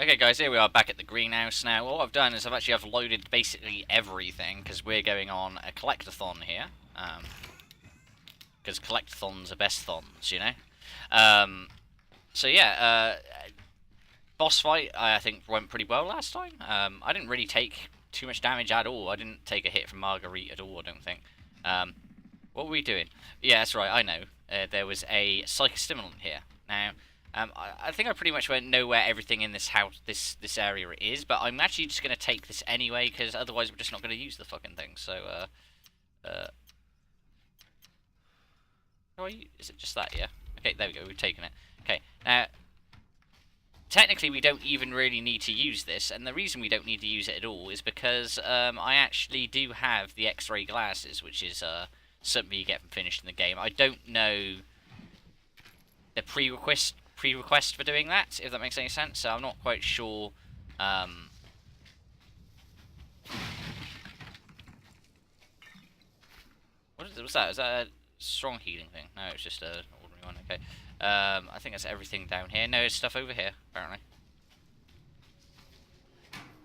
Okay guys, here we are back at the greenhouse now. What I've done is I've loaded basically everything, because we're going on a collectathon here. Because collectathons are best thons, you know? So yeah, boss fight I think went pretty well last time. I didn't really take too much damage at all. I didn't take a hit from Marguerite at all, I don't think. What were we doing? Yeah, that's right, I know. There was a psychostimulant here. Now, I think I pretty much know where everything in this house, this area is, but I'm actually just going to take this anyway, because otherwise we're just not going to use the fucking thing, so, is it just that, yeah? Okay, there we go, we've taken it. Okay, now, technically we don't even really need to use this, and the reason we don't need to use it at all is because, I actually do have the X-ray glasses, which is, something you get from finishing the game. I don't know the prerequisite for doing that, if that makes any sense. So I'm not quite sure. What's that? Is that a strong healing thing? No, it's just a ordinary one. Okay. I think that's everything down here. No, there's stuff over here apparently.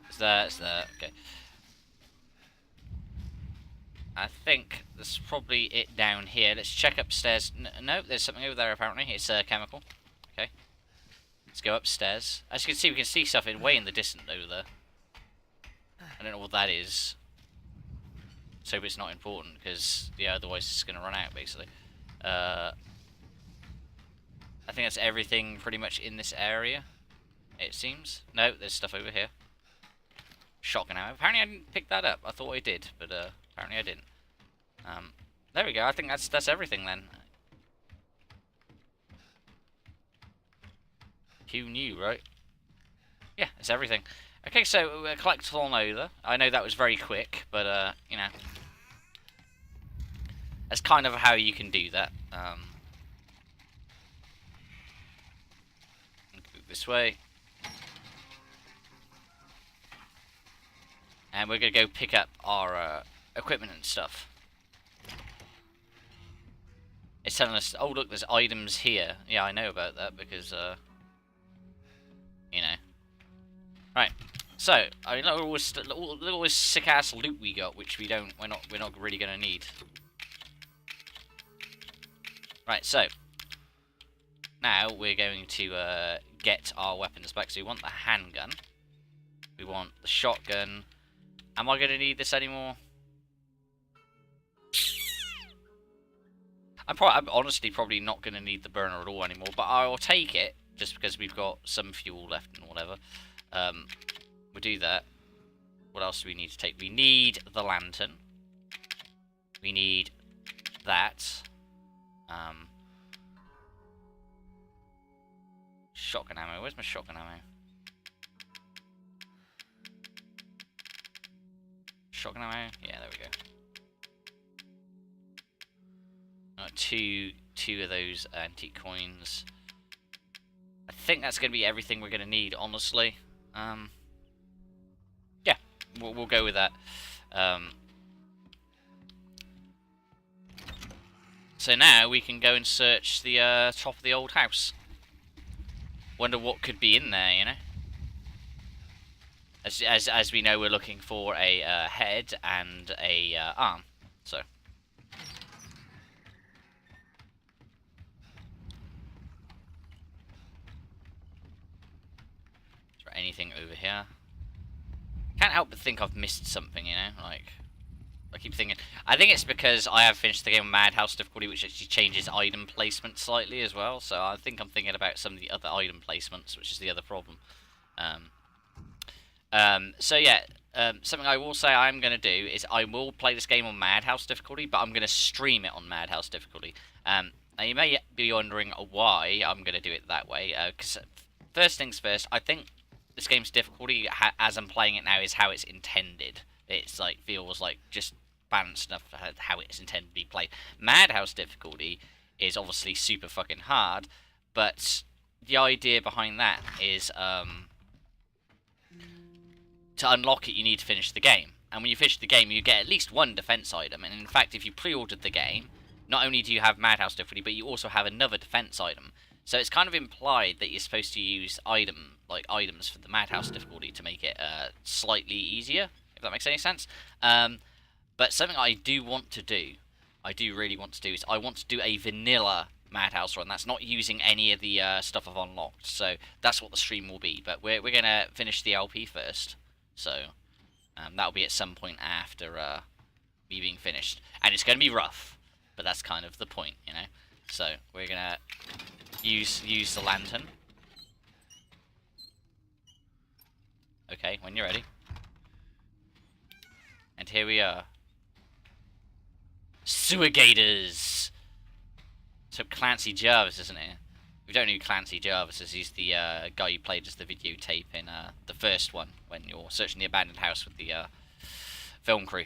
Is that? Okay. I think that's probably it down here. Let's check upstairs. No, there's something over there apparently. It's a chemical. Okay. Let's go upstairs. As you can see, we can see stuff way in the distance over there. I don't know what that is. Let's hope it's not important, because yeah, otherwise it's going to run out, basically. I think that's everything pretty much in this area, it seems. No, there's stuff over here. Shotgun ammo. Apparently I didn't pick that up. I thought I did, but apparently I didn't. There we go. I think that's everything then. Who knew, right? Yeah, it's everything. Okay, so collectathon over. I know that was very quick, but you know, that's kind of how you can do that. Move this way. And we're going to go pick up our equipment and stuff. It's telling us, oh look, there's items here. Yeah, I know about that because, you know. Right, so, I mean, look at all this sick-ass loot we got, which we're not really going to need. Right, so, now we're going to get our weapons back. So we want the handgun. We want the shotgun. Am I going to need this anymore? I'm honestly probably not going to need the burner at all anymore, but I'll take it, just because we've got some fuel left and whatever. We'll do that. What else do we need to take? We need the lantern. We need that. Shotgun ammo. Where's my shotgun ammo? Shotgun ammo? Yeah, there we go. Two of those antique coins. I think that's going to be everything we're going to need, honestly. Yeah, we'll go with that. So now we can go and search the top of the old house. Wonder what could be in there, you know? As we know, we're looking for a head and a arm. So. Is there anything over here? Can't help but think I've missed something, you know? Like, I keep thinking. I think it's because I have finished the game on Madhouse difficulty, which actually changes item placement slightly as well. So I think I'm thinking about some of the other item placements, which is the other problem. So yeah, something I will say I'm going to do is I will play this game on Madhouse difficulty, but I'm going to stream it on Madhouse difficulty. Now you may be wondering why I'm going to do it that way, because first things first, I think this game's difficulty, as I'm playing it now, is how it's intended. It's like, feels like just balanced enough for how it's intended to be played. Madhouse difficulty is obviously super fucking hard, but the idea behind that is, to unlock it, you need to finish the game. And when you finish the game, you get at least one defense item. And in fact, if you pre-ordered the game, not only do you have Madhouse difficulty, but you also have another defense item. So it's kind of implied that you're supposed to use items for the Madhouse difficulty to make it slightly easier, if that makes any sense. But something I do want to do, I do really want to do, is I want to do a vanilla Madhouse run. That's not using any of the stuff I've unlocked. So that's what the stream will be. But we're gonna finish the LP first. So that'll be at some point after me being finished, and it's gonna be rough, but that's kind of the point, you know. So we're gonna use the lantern. Okay, when you're ready. And here we are. Sewer Gators! So Clancy Jarvis, isn't it? If you don't know who Clancy Jarvis is, he's the guy you played as the videotape in the first one, when you're searching the abandoned house with the film crew.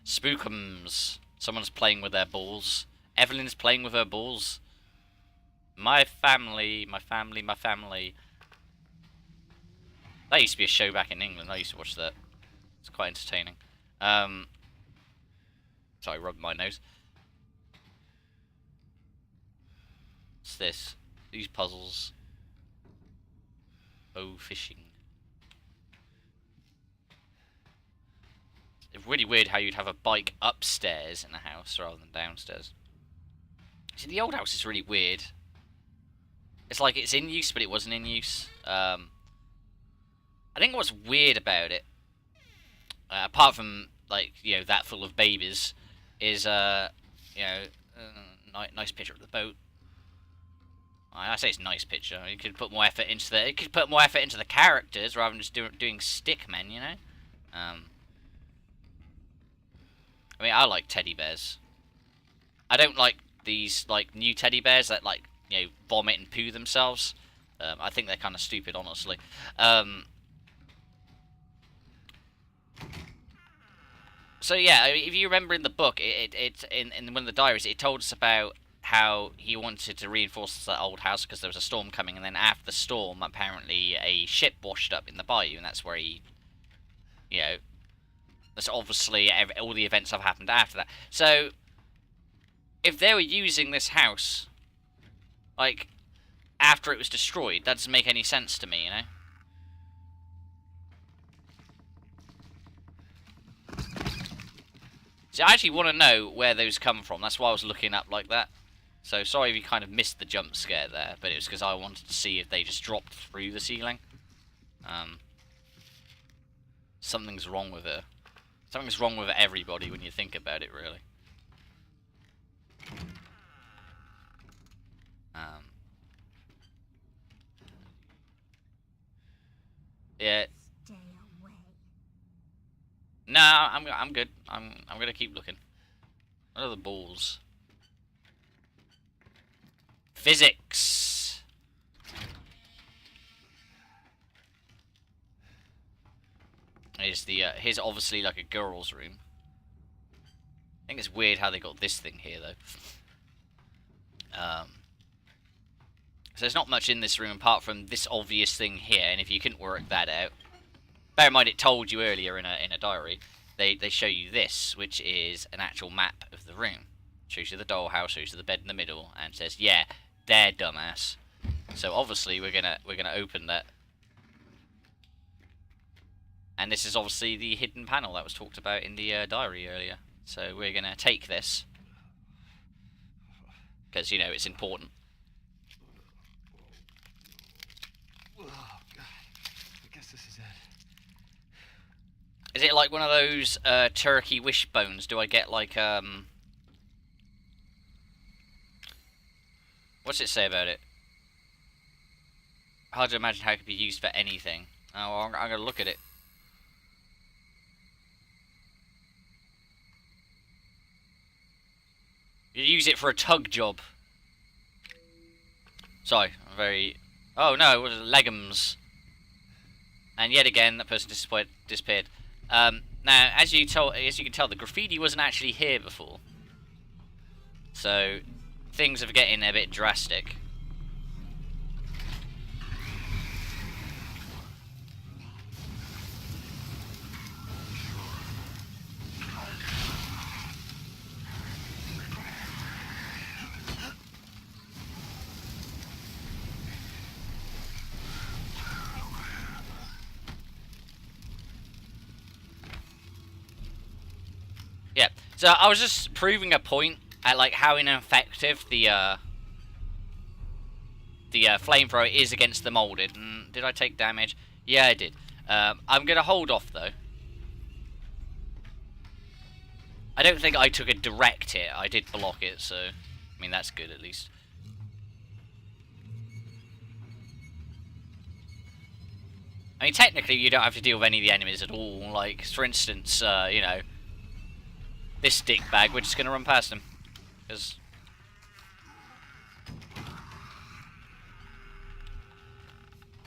Spookums. Someone's playing with their balls. Evelyn's playing with her balls. My family, my family, my family. That used to be a show back in England. I used to watch that. It's quite entertaining. Sorry, rubbed my nose. What's this? These puzzles. Oh, fishing. It's really weird how you'd have a bike upstairs in a house rather than downstairs. See, the old house is really weird. It's like it's in use, but it wasn't in use. I think what's weird about it, apart from, like, you know, that full of babies, is, you know, nice picture of the boat. I say it's a nice picture. You could put more effort into the. It could put more effort into the characters rather than just doing stick men, you know. I mean, I like teddy bears. I don't like these like new teddy bears that, like, you know, vomit and poo themselves. I think they're kind of stupid, honestly. So yeah, if you remember in the book, in one of the diaries, it told us about how he wanted to reinforce that old house because there was a storm coming, and then after the storm, apparently a ship washed up in the bayou, and that's where he, you know, that's obviously all the events have happened after that. So if they were using this house, like, after it was destroyed, that doesn't make any sense to me, you know? So I actually want to know where those come from. That's why I was looking up like that. So sorry if you kind of missed the jump scare there, but it was because I wanted to see if they just dropped through the ceiling. Something's wrong with it. Something's wrong with everybody when you think about it, really. Yeah. Stay away. No, I'm good. I'm gonna keep looking. What are the balls? Physics. Here's obviously like a girl's room. I think it's weird how they got this thing here though. So there's not much in this room apart from this obvious thing here, and if you couldn't work that out, bear in mind it told you earlier in a diary, they show you this, which is an actual map of the room. Shows you the dollhouse, shows you the bed in the middle, and says, yeah, there, dumbass. So obviously we're gonna open that. And this is obviously the hidden panel that was talked about in the diary earlier. So we're gonna take this, because, you know, it's important. Oh, God. I guess this is it. Is it like one of those turkey wishbones? Do I get like what's it say about it? Hard to imagine how it could be used for anything. Oh, well, I'm gonna look at it. You use it for a tug job. Sorry, I'm very. Oh no, it was legumes. And yet again, that person disappeared. Now, as you can tell, the graffiti wasn't actually here before. So things are getting a bit drastic. So I was just proving a point at like how ineffective the flamethrower is against the molded. Did I take damage? Yeah, I did. I'm gonna hold off though. I don't think I took a direct hit. I did block it, so I mean that's good at least. I mean, technically, you don't have to deal with any of the enemies at all. Like, for instance, you know, this stick bag, we're just going to run past him. Because...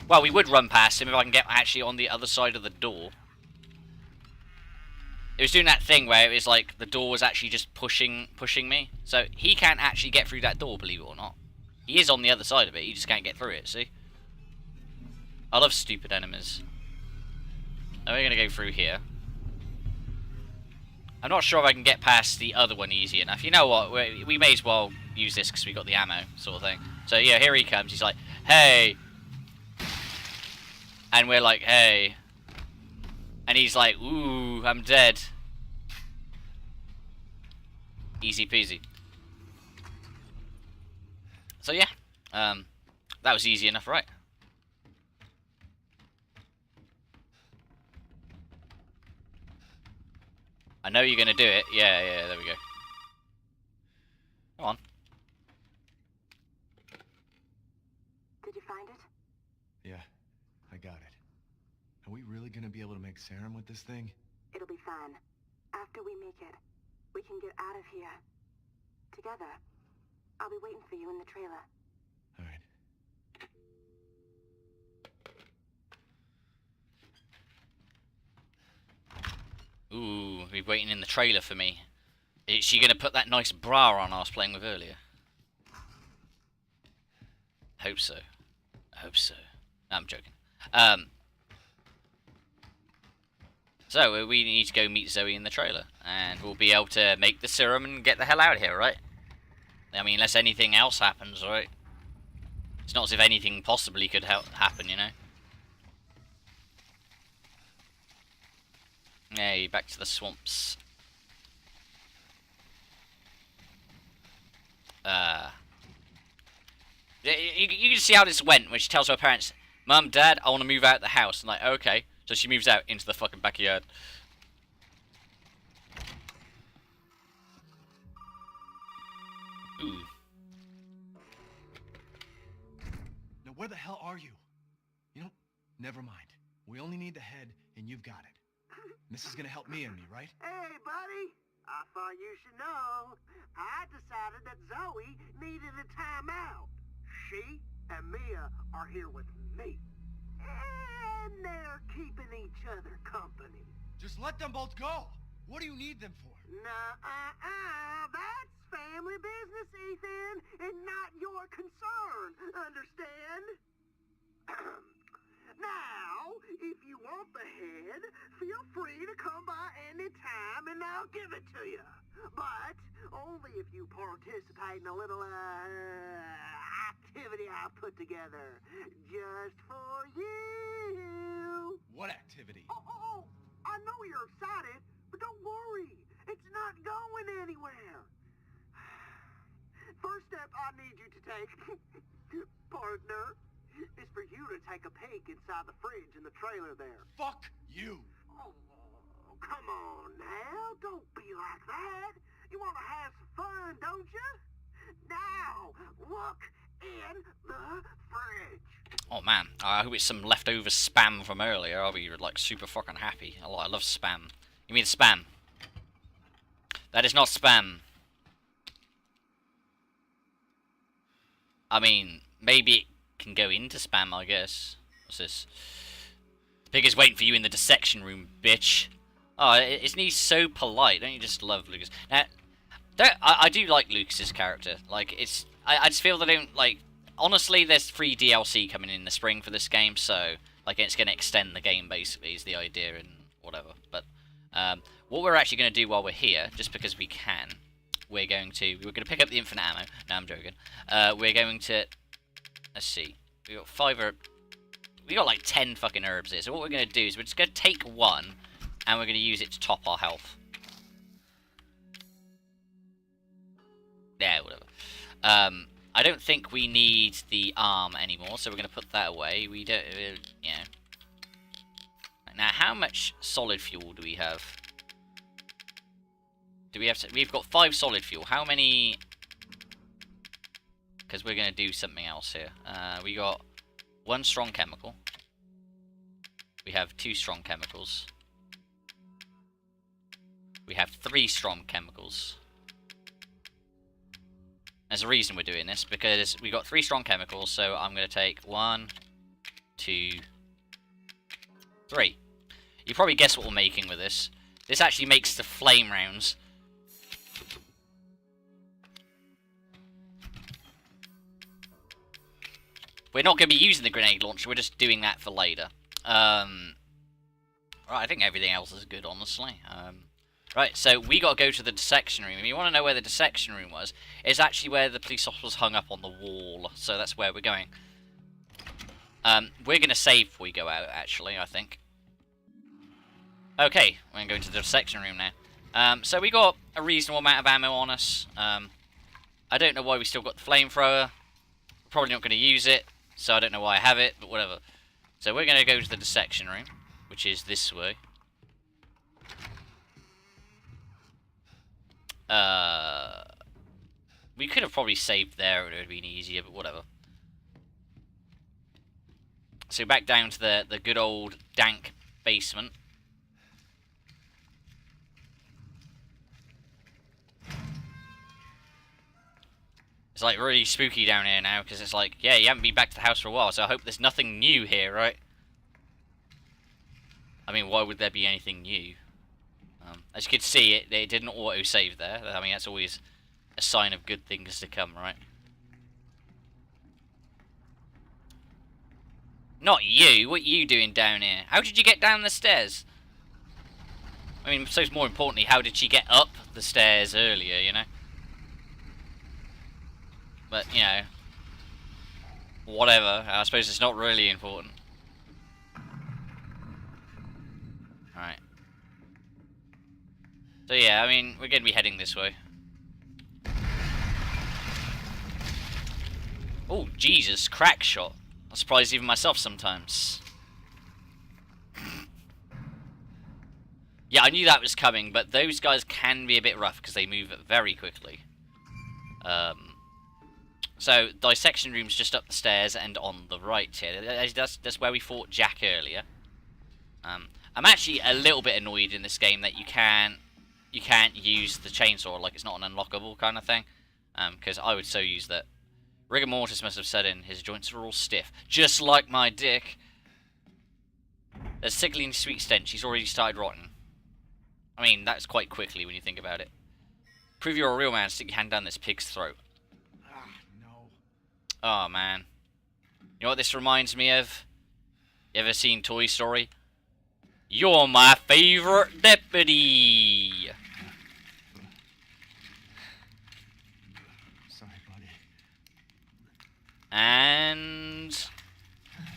Well, we would run past him if I can get actually on the other side of the door. It was doing that thing where it was like the door was actually just pushing me. So he can't actually get through that door, believe it or not. He is on the other side of it, he just can't get through it, see? I love stupid enemies. Now we're going to go through here. I'm not sure if I can get past the other one easy enough. You know what? We may as well use this because we got the ammo, sort of thing. So yeah, here he comes. He's like, hey. And we're like, hey. And he's like, ooh, I'm dead. Easy peasy. So yeah, that was easy enough, right? I know you're gonna do it. Yeah, there we go. Come on. Did you find it? Yeah, I got it. Are we really gonna be able to make serum with this thing? It'll be fine. After we make it, we can get out of here. Together. I'll be waiting for you in the trailer. Alright. Ooh, he's waiting in the trailer for me. Is she gonna put that nice bra on I was playing with earlier? Hope so. I hope so. No, I'm joking. So, we need to go meet Zoe in the trailer. And we'll be able to make the serum and get the hell out of here, right? I mean, unless anything else happens, right? It's not as if anything possibly could happen, you know? Hey, back to the swamps. You can see how this went, when she tells her parents, Mum, Dad, I want to move out of the house. And like, okay. So she moves out into the fucking backyard. Ooh. Now where the hell are you? You know, never mind. We only need the head, and you've got it. This is gonna help me and me, right? Hey, buddy. I thought you should know. I decided that Zoe needed a timeout. She and Mia are here with me. And they're keeping each other company. Just let them both go! What do you need them for? That's family business, Ethan, and not your concern. Understand? Now, if you want the head, feel free to come by any time and I'll give it to you. But only if you participate in a little, activity I put together. Just for you. What activity? Oh, I know you're excited, but don't worry. It's not going anywhere. First step I need you to take, partner, is for you to take a peek inside the fridge in the trailer there. Fuck you! Oh, come on now. Don't be like that. You want to have some fun, don't you? Now, look in the fridge. Oh man, I hope it's some leftover spam from earlier. I'll be like super fucking happy. I love spam. You mean spam? That is not spam. I mean, maybe it can go into spam, I guess. What's this? The pig is waiting for you in the dissection room, bitch. Oh, isn't he so polite? Don't you just love Lucas? Now, I do like Lucas's character. Like, it's... I just feel they don't, like... Honestly, there's free DLC coming in the spring for this game, so... Like, it's going to extend the game, basically, is the idea, and whatever. But, what we're actually going to do while we're here, just because we can... We're going to pick up the infinite ammo. No, I'm joking. We're going to... Let's see. We got 5 herbs. We got like 10 fucking herbs here. So what we're going to do is we're just going to take one, and we're going to use it to top our health. I don't think we need the arm anymore, so we're going to put that away. We don't, you know. Now, how much solid fuel do we have? Do we have to, we've got 5 solid fuel. How many? Because we're going to do something else here. We got 1 strong chemical. We have 2 strong chemicals. We have 3 strong chemicals. There's a reason we're doing this, because we got 3 strong chemicals, so I'm going to take 1, 2, 3. You probably guess what we're making with this. This actually makes the flame rounds. We're not going to be using the grenade launcher, we're just doing that for later. Right, I think everything else is good, honestly. Right, so we got to go to the dissection room. If you want to know where the dissection room was, it's actually where the police officer was hung up on the wall. So that's where we're going. We're going to save before we go out, actually, I think. Okay, we're going to go into the dissection room now. So we got a reasonable amount of ammo on us. I don't know why we still got the flamethrower. Probably not going to use it, so I don't know why I have it, but whatever. So we're going to go to the dissection room, which is this way. We could have probably saved there, it would have been easier, but whatever. So back down to the good old dank basement. It's like really spooky down here now, because it's like, yeah, you haven't been back to the house for a while, so I hope there's nothing new here, right? I mean, why would there be anything new? As you can see, it didn't auto-save there. I mean, that's always a sign of good things to come, right? Not you! What are you doing down here? How did you get down the stairs? I mean, so more importantly, how did she get up the stairs earlier, you know? But, you know, whatever. I suppose it's not really important. Alright. So yeah, I mean, we're going to be heading this way. Oh, Jesus, crack shot. I surprise even myself sometimes. Yeah, I knew that was coming, but those guys can be a bit rough because they move very quickly. So, dissection room's just up the stairs and on the right here. That's where we fought Jack earlier. I'm actually a little bit annoyed in this game that you can't use the chainsaw, like it's not an unlockable kind of thing. Because I would so use that. Rigor mortis must have set in. His joints are all stiff. Just like my dick. There's sickly sweet stench. He's already started rotting. I mean, that's quite quickly when you think about it. Prove you're a real man. Stick your hand down this pig's throat. No. Oh, man. You know what this reminds me of? You ever seen Toy Story? You're my favorite deputy! Sorry, buddy. And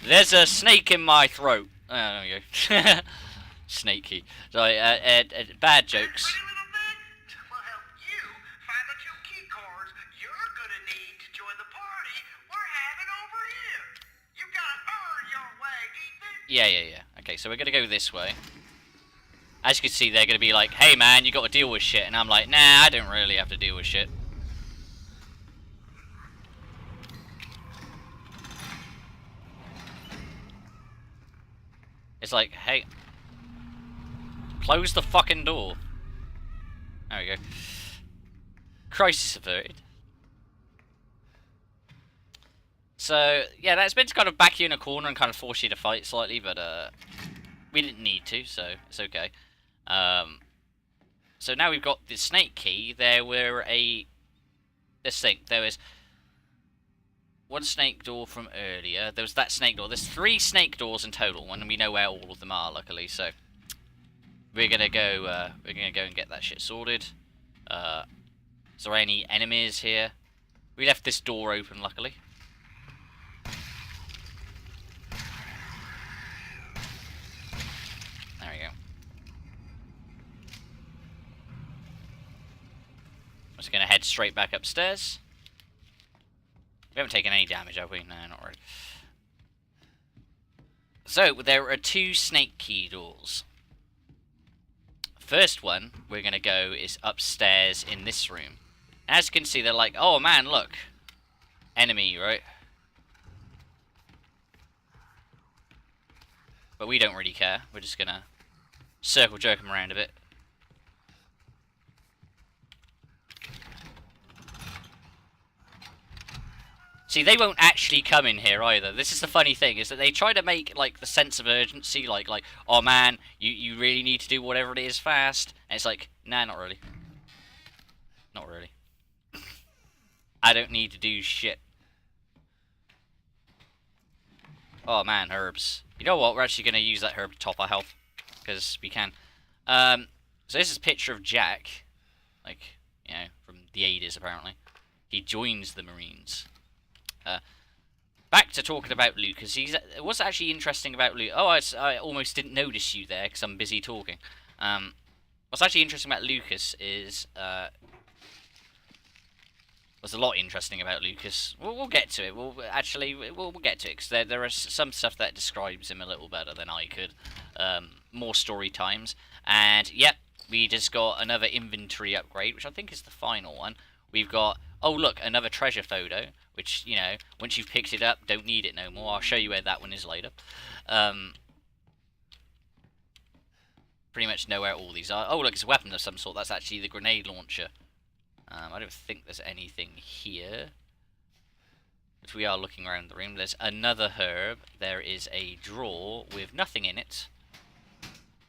there's a snake in my throat. Oh, there we go. Snaky. Sorry, bad jokes. Ready, little thing? We'll help you find the 2 key cards you're gonna need to join the party we're having over here. You gotta earn your way, Ethan. Yeah. Okay, so we're gonna go this way. As you can see, they're gonna be like, hey man, you gotta deal with shit. And I'm like, nah, I don't really have to deal with shit. It's like, hey, close the fucking door. There we go. Crisis averted. So, yeah, that's meant to kind of back you in a corner and kind of force you to fight slightly, but we didn't need to, so it's okay. So now we've got the snake key. There was 1 snake door from earlier. There was that snake door. There's 3 snake doors in total, and we know where all of them are, luckily. So we're gonna go. And get that shit sorted. Is there any enemies here? We left this door open, luckily. There we go. I'm just gonna head straight back upstairs. We haven't taken any damage, have we? No, not really. So, there are 2 snake key doors. First one we're going to go is upstairs in this room. As you can see, they're like, oh man, look. Enemy, right? But we don't really care. We're just going to circle jerk them around a bit. See, they won't actually come in here either. This is the funny thing, is that they try to make, like, the sense of urgency, like, oh man, you really need to do whatever it is fast. And it's like, nah, not really. Not really. I don't need to do shit. Oh man, herbs. You know what, we're actually going to use that herb to top our health. Because we can. So this is a picture of Jack. Like, you know, from the 80s apparently. He joins the Marines. Back to talking about Lucas. What's actually interesting about Lucas? Oh, I almost didn't notice you there because I'm busy talking. What's actually interesting about Lucas is what's a lot interesting about Lucas. We'll get to it. We'll get to it because there is some stuff that describes him a little better than I could. More story times, and yep, we just got another inventory upgrade, which I think is the final one. We've got, oh look, another treasure photo, which, you know, once you've picked it up, don't need it no more. I'll show you where that one is later. Pretty much know where all these are. Oh look, it's a weapon of some sort. That's actually the grenade launcher. I don't think there's anything here. If we are looking around the room, there's another herb. There is a drawer with nothing in it.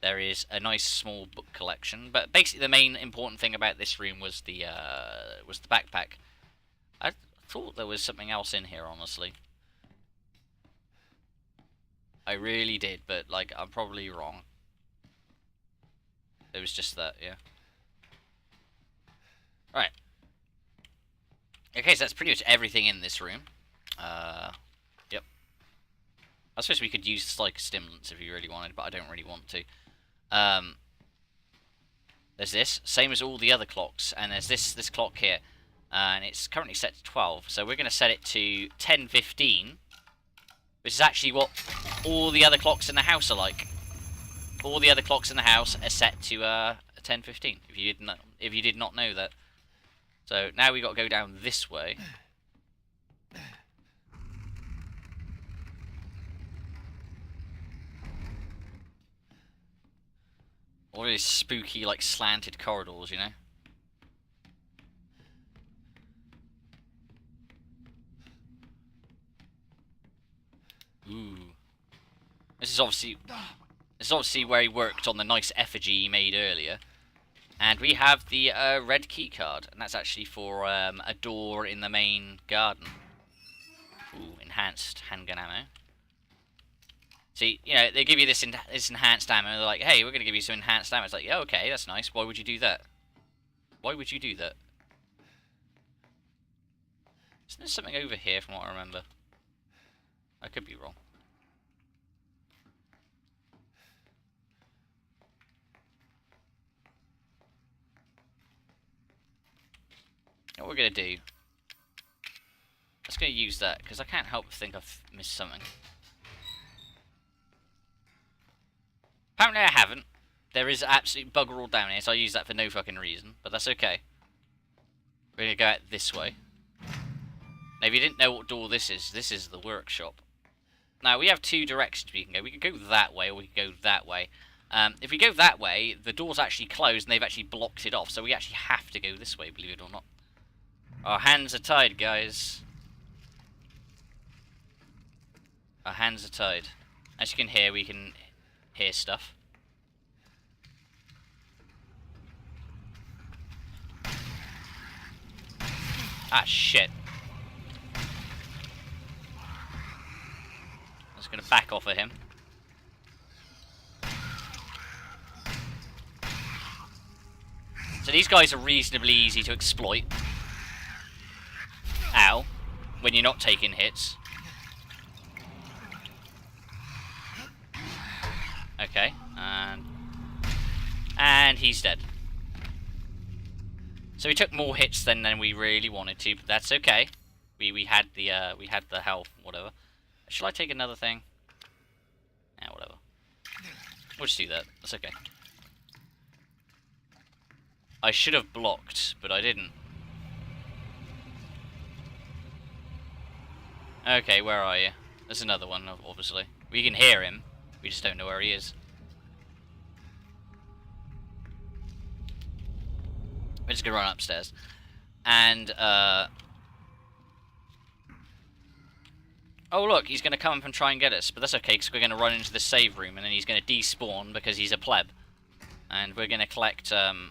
There is a nice small book collection, but basically the main important thing about this room was the backpack. I thought there was something else in here, honestly. I really did, but like I'm probably wrong. It was just that, yeah. Right. Okay, so that's pretty much everything in this room. Yep. I suppose we could use psychostimulants if you really wanted, but I don't really want to. There's this, same as all the other clocks, and there's this clock here, and it's currently set to 12, so we're going to set it to 10:15, which is actually what all the other clocks in the house are like. All the other clocks in the house are set to 10:15. If you did not know that. So now we got to go down this way. All these spooky, like, slanted corridors, you know? Ooh. This is obviously where he worked on the nice effigy he made earlier. And we have the red key card, and that's actually for a door in the main garden. Ooh, enhanced handgun ammo. See, you know, they give you this enhanced ammo, and they're like, hey, we're going to give you some enhanced ammo. It's like, yeah, okay, that's nice. Why would you do that? Why would you do that? Isn't there something over here from what I remember? I could be wrong. What we're going to do, let's go use that, because I can't help but think I've missed something. Apparently I haven't. There is absolute bugger all down here, so I use that for no fucking reason, but that's okay. We're going to go out this way. Now, if you didn't know what door this is the workshop. Now, we have 2 directions we can go. We can go that way, or we can go that way. If we go that way, the door's actually closed, and they've actually blocked it off, so we actually have to go this way, believe it or not. Our hands are tied, guys. Our hands are tied. As you can hear, we can hear stuff. Ah, shit. I'm just gonna back off of him. So these guys are reasonably easy to exploit. Ow. When you're not taking hits. Okay, and he's dead. So we took more hits than we really wanted to, but that's okay. We had the health, whatever. Shall I take another thing? Yeah, whatever. We'll just do that. That's okay. I should have blocked, but I didn't. Okay, where are you? There's another one, obviously. We can hear him. We just don't know where he is. We're just gonna run upstairs. And, oh, look, he's gonna come up and try and get us. But that's okay, because we're gonna run into the save room, and then he's gonna despawn because he's a pleb. And we're gonna collect, what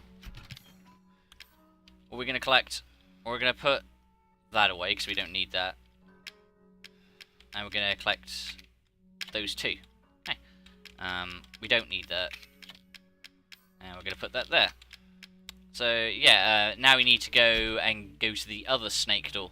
we're gonna collect... We're gonna put that away, because we don't need that. And we're gonna collect those two. Okay. We don't need that. And we're gonna put that there. So, yeah, now we need to go to the other snake door.